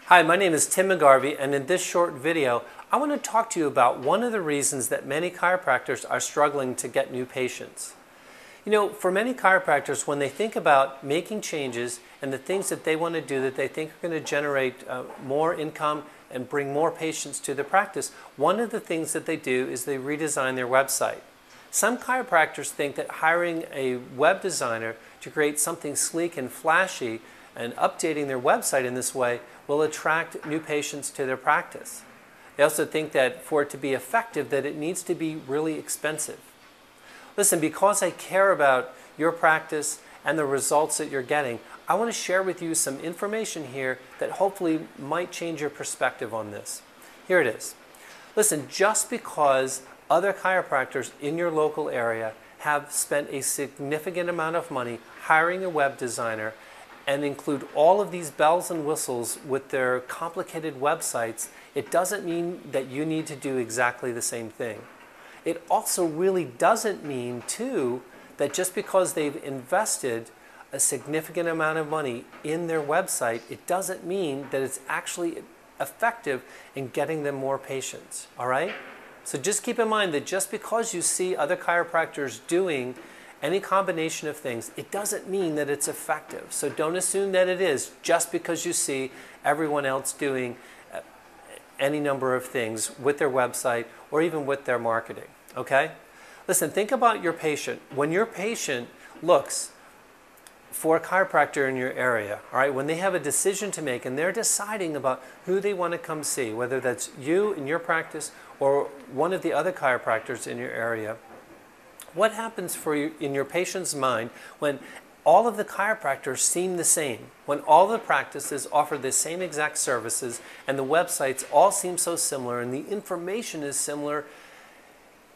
Hi, my name is Tim McGarvey, and in this short video, I want to talk to you about one of the reasons that many chiropractors are struggling to get new patients. You know, for many chiropractors, when they think about making changes and the things that they want to do that they think are going to generate more income and bring more patients to the practice, one of the things that they do is they redesign their website. Some chiropractors think that hiring a web designer to create something sleek and flashy and updating their website in this way will attract new patients to their practice. They also think that for it to be effective, that it needs to be really expensive. Listen, because I care about your practice and the results that you're getting, I want to share with you some information here that hopefully might change your perspective on this. Here it is. Listen, just because other chiropractors in your local area have spent a significant amount of money hiring a web designer and include all of these bells and whistles with their complicated websites, it doesn't mean that you need to do exactly the same thing. It also really doesn't mean, too, that just because they've invested a significant amount of money in their website, it doesn't mean that it's actually effective in getting them more patients, all right? So just keep in mind that just because you see other chiropractors doing any combination of things, it doesn't mean that it's effective. So don't assume that it is just because you see everyone else doing any number of things with their website or even with their marketing, okay? Listen, think about your patient. When your patient looks for a chiropractor in your area, all right, when they have a decision to make and they're deciding about who they want to come see, whether that's you in your practice or one of the other chiropractors in your area, what happens for you in your patient's mind when all of the chiropractors seem the same, when all the practices offer the same exact services and the websites all seem so similar and the information is similar?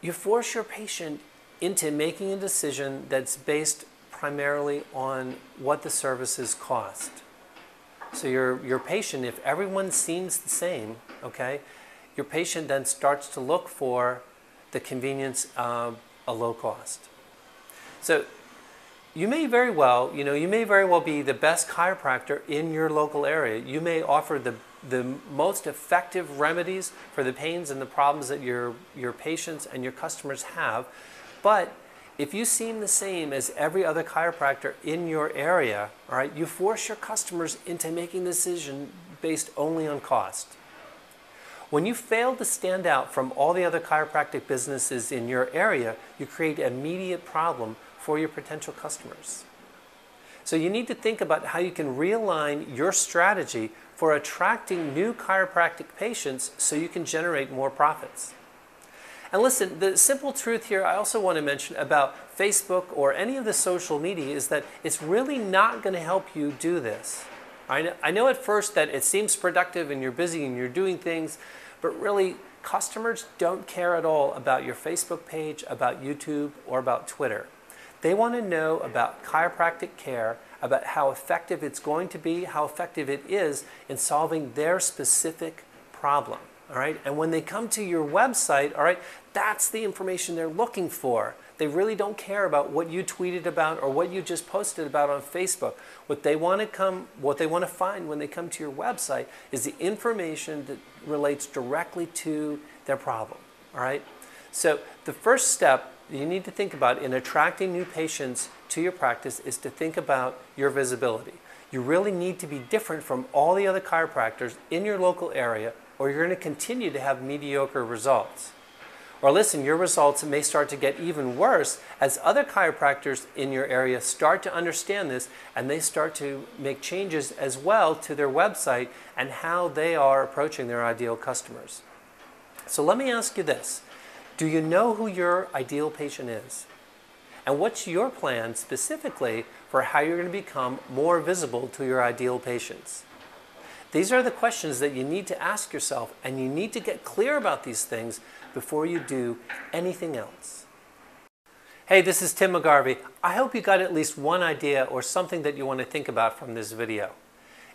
You force your patient into making a decision that's based primarily on what the services cost. So your patient, if everyone seems the same, okay, your patient then starts to look for the convenience of a low cost. So you may very well be the best chiropractor in your local area. You may offer the most effective remedies for the pains and the problems that your patients and your customers have. But if you seem the same as every other chiropractor in your area, all right, you force your customers into making a decision based only on cost. When you fail to stand out from all the other chiropractic businesses in your area, you create an immediate problem for your potential customers. So you need to think about how you can realign your strategy for attracting new chiropractic patients so you can generate more profits. And listen, the simple truth here I also want to mention about Facebook or any of the social media is that it's really not going to help you do this. I know at first that it seems productive and you're busy and you're doing things, but really customers don't care at all about your Facebook page, about YouTube, or about Twitter. They want to know about chiropractic care, about how effective it's going to be, how effective it is in solving their specific problem. All right? And when they come to your website, all right, that's the information they're looking for. They really don't care about what you tweeted about or what you just posted about on Facebook. What they want to find when they come to your website is the information that relates directly to their problem. All right? So the first step you need to think about in attracting new patients to your practice is to think about your visibility. You really need to be different from all the other chiropractors in your local area, or you're going to continue to have mediocre results. Or listen, your results may start to get even worse as other chiropractors in your area start to understand this and they start to make changes as well to their website and how they are approaching their ideal customers. So let me ask you this. Do you know who your ideal patient is? And what's your plan specifically for how you're going to become more visible to your ideal patients? These are the questions that you need to ask yourself, and you need to get clear about these things before you do anything else. Hey, this is Tim McGarvey. I hope you got at least one idea or something that you want to think about from this video.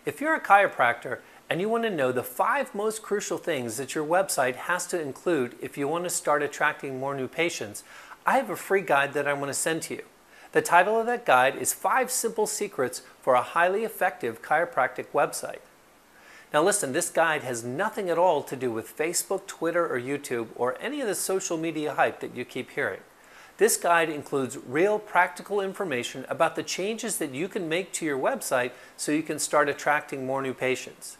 If you're a chiropractor and you want to know the 5 most crucial things that your website has to include if you want to start attracting more new patients, I have a free guide that I want to send to you. The title of that guide is 5 Simple Secrets for a Highly Effective Chiropractic Website. Now listen, this guide has nothing at all to do with Facebook, Twitter, or YouTube, or any of the social media hype that you keep hearing. This guide includes real practical information about the changes that you can make to your website so you can start attracting more new patients.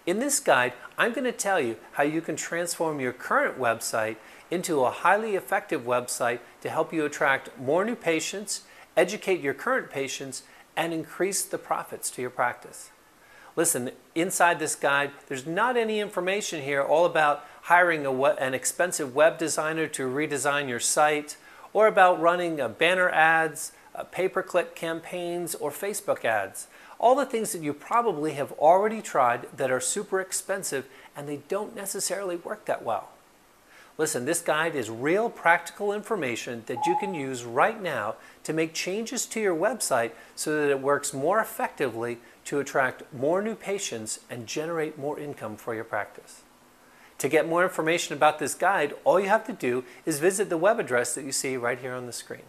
In this guide, I'm going to tell you how you can transform your current website into a highly effective website to help you attract more new patients, educate your current patients, and increase the profits to your practice. Listen, inside this guide, there's not any information here all about hiring an expensive web designer to redesign your site, or about running banner ads, pay-per-click campaigns, or Facebook ads. All the things that you probably have already tried that are super expensive and they don't necessarily work that well. Listen, this guide is real practical information that you can use right now to make changes to your website so that it works more effectively to attract more new patients and generate more income for your practice. To get more information about this guide, all you have to do is visit the web address that you see right here on the screen.